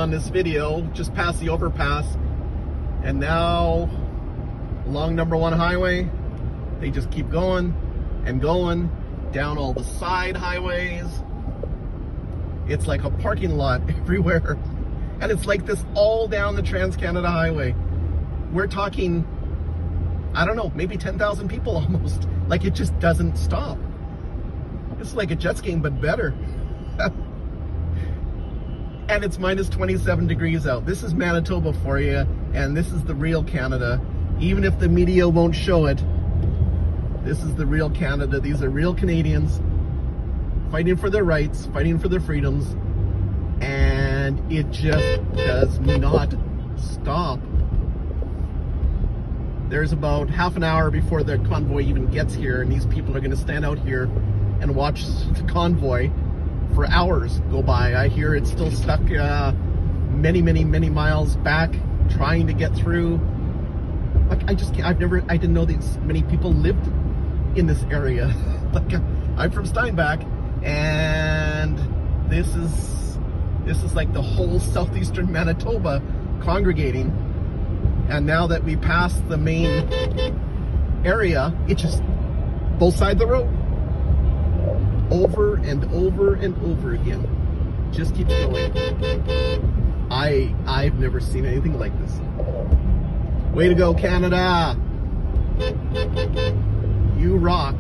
on this video, just past the overpass, and now along #1 highway, they just keep going and going down all the side highways. It's like a parking lot everywhere. And it's like this all down the Trans-Canada Highway. We're talking, I don't know, maybe 10,000 people almost. Like, it just doesn't stop. It's like a jet skiing, but better. And it's minus 27 degrees out. This is Manitoba for you, and this is the real Canada. Even if the media won't show it, this is the real Canada. These are real Canadians fighting for their rights, fighting for their freedoms, and it just does not stop. There's about half an hour before the convoy even gets here, and these people are going to stand out here and watch the convoy for hours go by. I hear it's still stuck many miles back, trying to get through. Like, I didn't know these many people lived in this area. Like, I'm from Steinbach, and this is like the whole southeastern Manitoba congregating. And now that we passed the main area, it just both sides of the road, over and over and over again, just keeps going. I've never seen anything like this. Way to go, Canada! You rock.